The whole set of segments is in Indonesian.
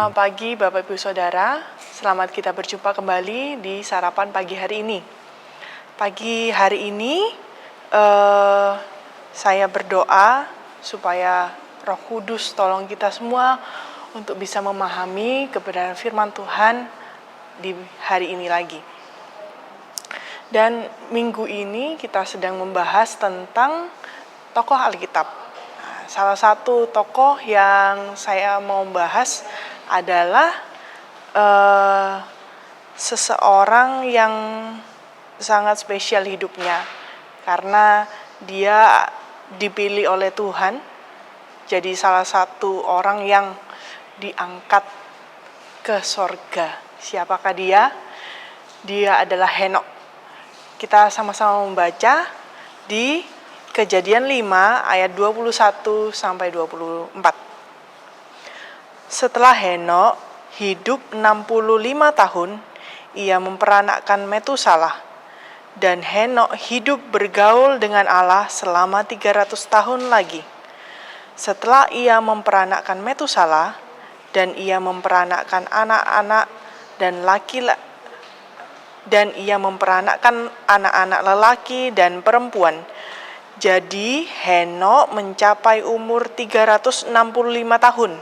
Selamat pagi Bapak Ibu Saudara, selamat kita berjumpa kembali di sarapan pagi hari ini. Pagi hari ini saya berdoa supaya Roh Kudus tolong kita semua untuk bisa memahami kebenaran firman Tuhan di hari ini lagi. Dan minggu ini kita sedang membahas tentang tokoh Alkitab. Salah satu tokoh yang saya mau bahas adalah seseorang yang sangat spesial hidupnya karena dia dipilih oleh Tuhan jadi salah satu orang yang diangkat ke sorga. Siapakah dia? Dia adalah Henokh. Kita sama-sama membaca di Kejadian 5 ayat 21 sampai 24. Setelah Henokh hidup 65 tahun, ia memperanakkan Metusalah. Dan Henokh hidup bergaul dengan Allah selama 300 tahun lagi. Setelah ia memperanakkan Metusalah dan ia memperanakkan anak-anak dan ia memperanakkan anak-anak lelaki dan perempuan. Jadi Henokh mencapai umur 365 tahun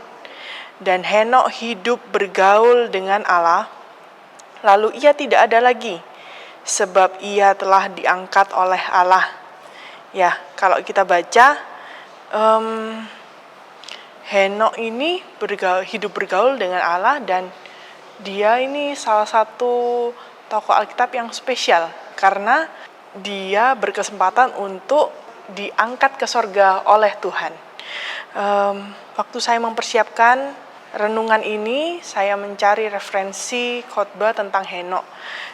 dan Henokh hidup bergaul dengan Allah. Lalu ia tidak ada lagi sebab ia telah diangkat oleh Allah. Ya, kalau kita baca Henokh ini hidup bergaul dengan Allah dan dia ini salah satu tokoh Alkitab yang spesial karena dia berkesempatan untuk diangkat ke sorga oleh Tuhan. Waktu saya mempersiapkan renungan ini, saya mencari referensi khotbah tentang Henokh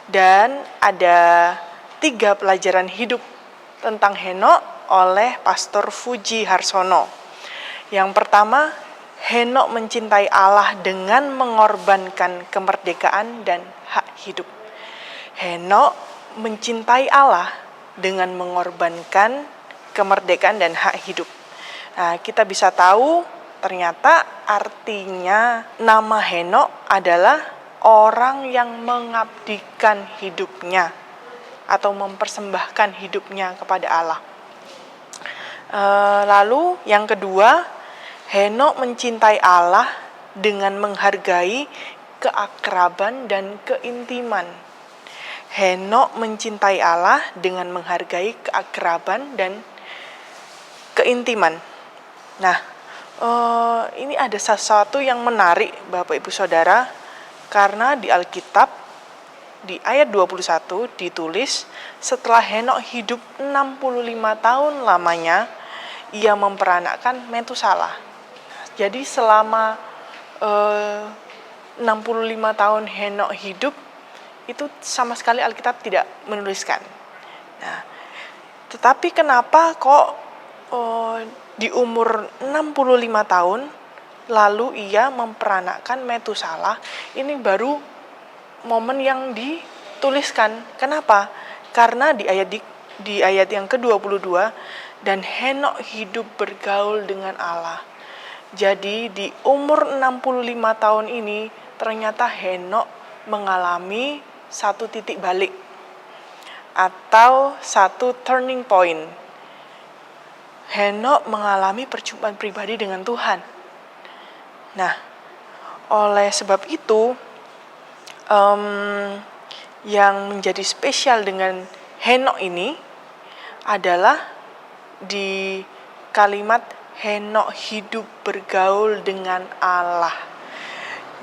dan ada 3 pelajaran hidup tentang Henokh oleh Pastor Fuji Harsono. Yang pertama, Henokh mencintai Allah dengan mengorbankan kemerdekaan dan hak hidup. Henokh mencintai Allah dengan mengorbankan kemerdekaan dan hak hidup. Nah, kita bisa tahu ternyata artinya nama Henokh adalah orang yang mengabdikan hidupnya atau mempersembahkan hidupnya kepada Allah. Lalu yang kedua, Henokh mencintai Allah dengan menghargai keakraban dan keintiman. Henokh mencintai Allah dengan menghargai keakraban dan keintiman. Nah, ini ada sesuatu yang menarik Bapak Ibu Saudara, karena di Alkitab di ayat 21 ditulis setelah Henokh hidup 65 tahun lamanya, ia memperanakkan Metusalah. Jadi selama 65 tahun Henokh hidup, itu sama sekali Alkitab tidak menuliskan. Nah, tetapi kenapa kok di umur 65 tahun lalu ia memperanakkan Metusalah? Ini baru momen yang dituliskan. Kenapa? Karena di ayat yang ke-22, dan Henokh hidup bergaul dengan Allah. Jadi di umur 65 tahun ini ternyata Henokh mengalami satu titik balik atau satu turning point. Henokh mengalami perjumpaan pribadi dengan Tuhan. Nah, oleh sebab itu, yang menjadi spesial dengan Henokh ini adalah di kalimat Henokh hidup bergaul dengan Allah.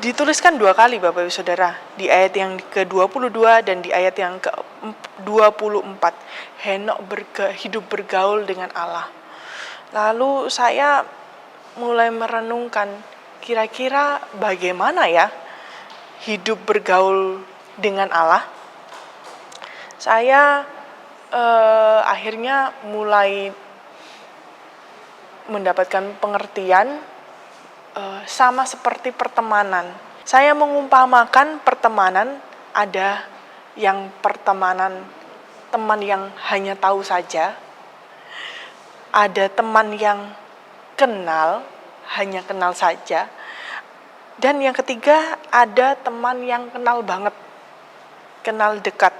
Dituliskan 2 kali Bapak Ibu Saudara, di ayat yang ke-22 dan di ayat yang ke-24. Henokh hidup bergaul dengan Allah. Lalu saya mulai merenungkan, kira-kira bagaimana ya hidup bergaul dengan Allah? Saya akhirnya mulai mendapatkan pengertian sama seperti pertemanan. Saya mengumpamakan pertemanan, ada yang pertemanan teman yang hanya tahu saja, ada teman yang hanya kenal saja, Dan yang ketiga, ada teman yang kenal banget, kenal dekat.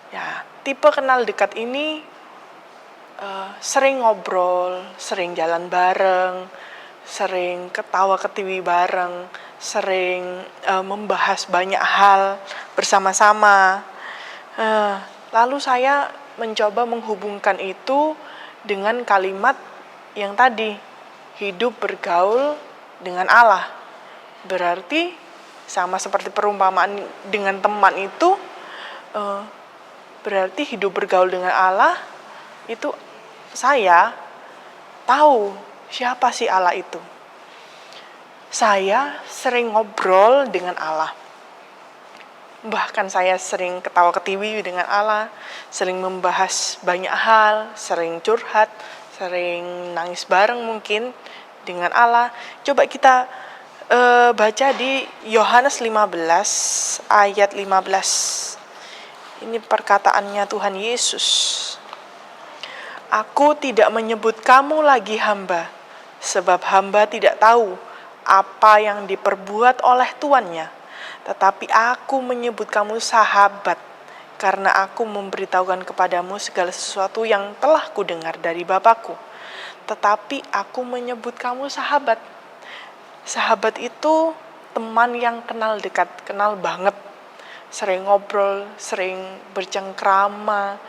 Ya, tipe kenal dekat ini sering ngobrol, sering jalan bareng, sering ketawa ketiwi bareng, sering membahas banyak hal bersama-sama. Lalu saya mencoba menghubungkan itu dengan kalimat yang tadi, hidup bergaul dengan Allah. Berarti sama seperti perumpamaan dengan teman itu, berarti hidup bergaul dengan Allah itu saya tahu siapa sih Allah itu. Saya sering ngobrol dengan Allah. Bahkan saya sering ketawa ketiwi dengan Allah, sering membahas banyak hal, sering curhat, sering nangis bareng mungkin dengan Allah. Coba kita baca di Yohanes 15 ayat 15. Ini perkataannya Tuhan Yesus. Aku tidak menyebut kamu lagi hamba, sebab hamba tidak tahu apa yang diperbuat oleh tuannya. Tetapi aku menyebut kamu sahabat, karena aku memberitahukan kepadamu segala sesuatu yang telah kudengar dari Bapakku. Tetapi aku menyebut kamu sahabat. Sahabat itu teman yang kenal dekat, kenal banget. Sering ngobrol, sering bercengkrama,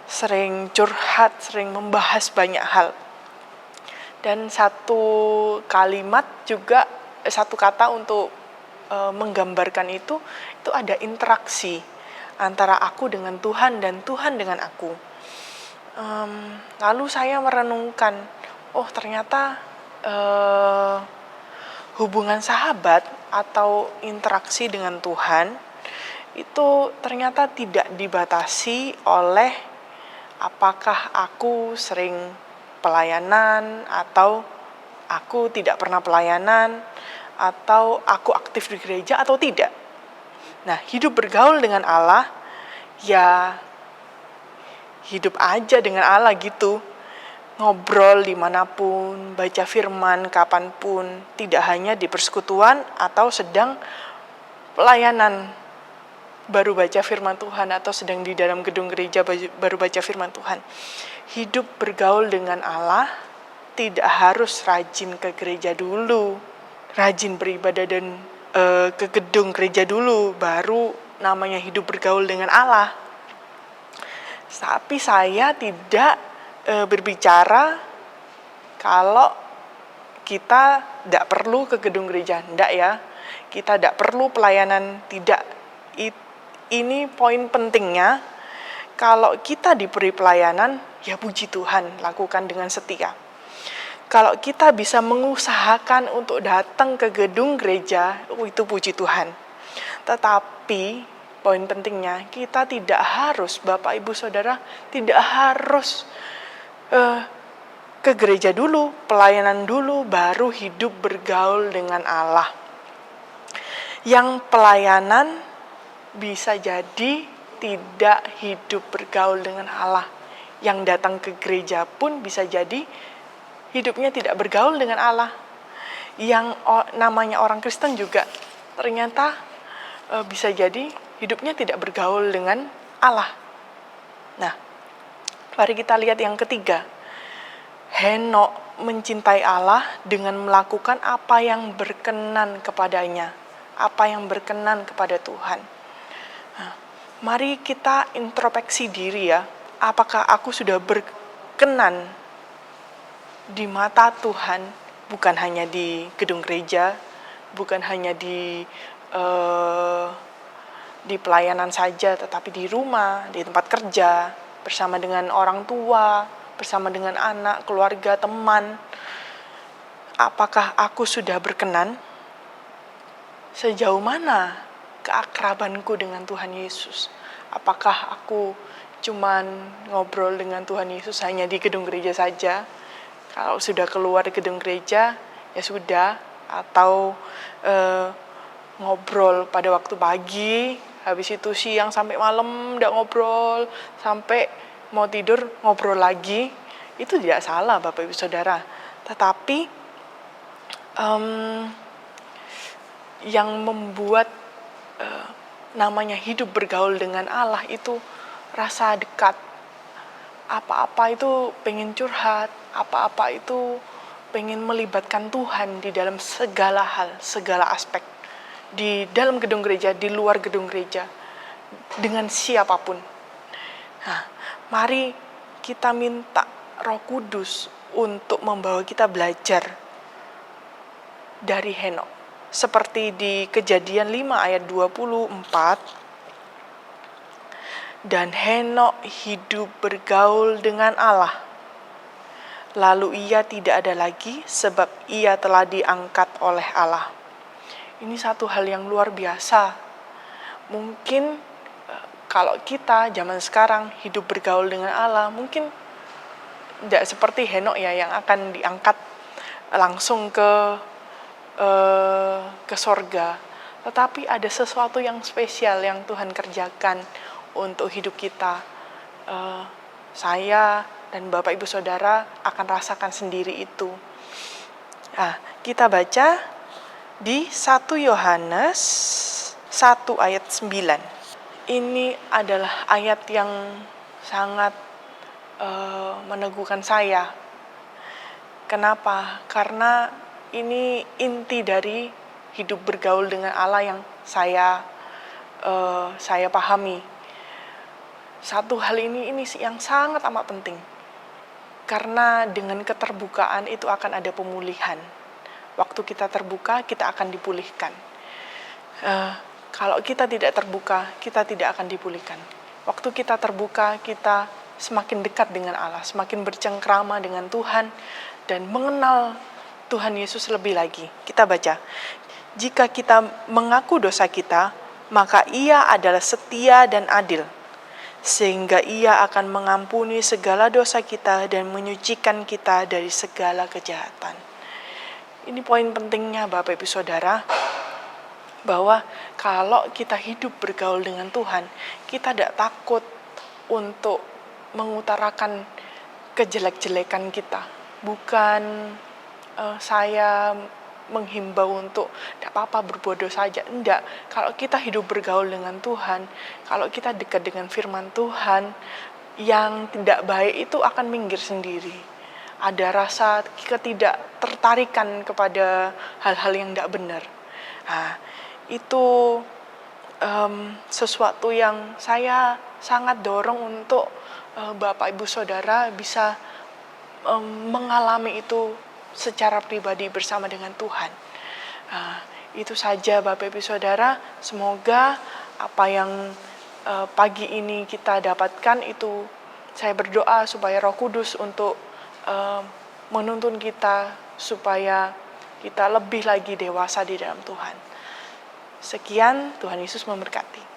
sering curhat, sering membahas banyak hal. Dan satu kalimat juga, satu kata untuk menggambarkan itu ada interaksi antara aku dengan Tuhan dan Tuhan dengan aku. Lalu saya merenungkan, oh ternyata hubungan sahabat atau interaksi dengan Tuhan itu ternyata tidak dibatasi oleh apakah aku sering pelayanan atau aku tidak pernah pelayanan atau aku aktif di gereja atau tidak. Nah, hidup bergaul dengan Allah, ya hidup aja dengan Allah gitu. Ngobrol dimanapun, baca firman kapanpun, tidak hanya di persekutuan atau sedang pelayanan baru baca firman Tuhan atau sedang di dalam gedung gereja baru baca firman Tuhan. Hidup bergaul dengan Allah tidak harus rajin ke gereja dulu, rajin beribadah dan ke gedung gereja dulu baru namanya hidup bergaul dengan Allah. Tapi saya tidak berbicara kalau kita tidak perlu ke gedung gereja, tidak ya. Kita tidak perlu pelayanan, tidak. Ini poin pentingnya, kalau kita diberi pelayanan, ya puji Tuhan, lakukan dengan setia. Kalau kita bisa mengusahakan untuk datang ke gedung gereja, itu puji Tuhan. Tetapi, poin pentingnya, kita tidak harus, Bapak Ibu Saudara, tidak harus ke gereja dulu, pelayanan dulu, baru hidup bergaul dengan Allah. Yang pelayanan bisa jadi tidak hidup bergaul dengan Allah. Yang datang ke gereja pun bisa jadi hidupnya tidak bergaul dengan Allah. Yang namanya orang Kristen juga ternyata bisa jadi hidupnya tidak bergaul dengan Allah. Nah, mari kita lihat yang ketiga. Henok mencintai Allah dengan melakukan apa yang berkenan kepadanya, apa yang berkenan kepada Tuhan. Nah, mari kita introspeksi diri ya. Apakah aku sudah berkenan di mata Tuhan, bukan hanya di gedung gereja, bukan hanya di pelayanan saja, tetapi di rumah, di tempat kerja, bersama dengan orang tua, bersama dengan anak, keluarga, teman. Apakah aku sudah berkenan? Sejauh mana keakrabanku dengan Tuhan Yesus? Apakah aku cuman ngobrol dengan Tuhan Yesus hanya di gedung gereja saja? Kalau sudah keluar gedung gereja, ya sudah. Atau ngobrol pada waktu pagi, habis itu siang sampai malam udah ngobrol, sampai mau tidur ngobrol lagi. Itu tidak salah Bapak Ibu Saudara. Tetapi yang membuat namanya hidup bergaul dengan Allah itu rasa dekat. Apa-apa itu pengen curhat, apa-apa itu pengen melibatkan Tuhan di dalam segala hal, segala aspek. Di dalam gedung gereja, di luar gedung gereja, dengan siapapun. Nah, mari kita minta Roh Kudus untuk membawa kita belajar dari Henokh. Seperti di Kejadian 5 ayat 24, dan Henokh hidup bergaul dengan Allah. Lalu ia tidak ada lagi sebab ia telah diangkat oleh Allah. Ini satu hal yang luar biasa. Mungkin kalau kita zaman sekarang hidup bergaul dengan Allah, mungkin tidak seperti Henokh ya yang akan diangkat langsung ke sorga. Tetapi ada sesuatu yang spesial yang Tuhan kerjakan untuk hidup kita. Saya dan Bapak Ibu Saudara akan rasakan sendiri itu. Nah, kita baca di 1 Yohanes 1 ayat 9. Ini adalah ayat yang sangat meneguhkan saya. Kenapa? Karena ini inti dari hidup bergaul dengan Allah yang saya pahami. Satu hal ini yang sangat amat penting. Karena dengan keterbukaan itu akan ada pemulihan. Waktu kita terbuka, kita akan dipulihkan. Kalau kita tidak terbuka, kita tidak akan dipulihkan. Waktu kita terbuka, kita semakin dekat dengan Allah, semakin bercengkrama dengan Tuhan, dan mengenal Tuhan Yesus lebih lagi. Kita baca, jika kita mengaku dosa kita, maka Ia adalah setia dan adil, sehingga Ia akan mengampuni segala dosa kita dan menyucikan kita dari segala kejahatan. Ini poin pentingnya Bapak Ibu Saudara, bahwa kalau kita hidup bergaul dengan Tuhan, kita tidak takut untuk mengutarakan kejelek-jelekan kita. Bukan saya menghimbau untuk tidak apa-apa berbuat dosa saja. Enggak, kalau kita hidup bergaul dengan Tuhan, kalau kita dekat dengan firman Tuhan, yang tidak baik itu akan minggir sendiri. Ada rasa ketidaktertarikan kepada hal-hal yang tidak benar. Nah, itu sesuatu yang saya sangat dorong untuk Bapak Ibu Saudara bisa mengalami itu secara pribadi bersama dengan Tuhan. Itu saja Bapak Ibu Saudara, semoga apa yang pagi ini kita dapatkan itu, saya berdoa supaya Roh Kudus untuk menuntun kita supaya kita lebih lagi dewasa di dalam Tuhan. Sekian, Tuhan Yesus memberkati.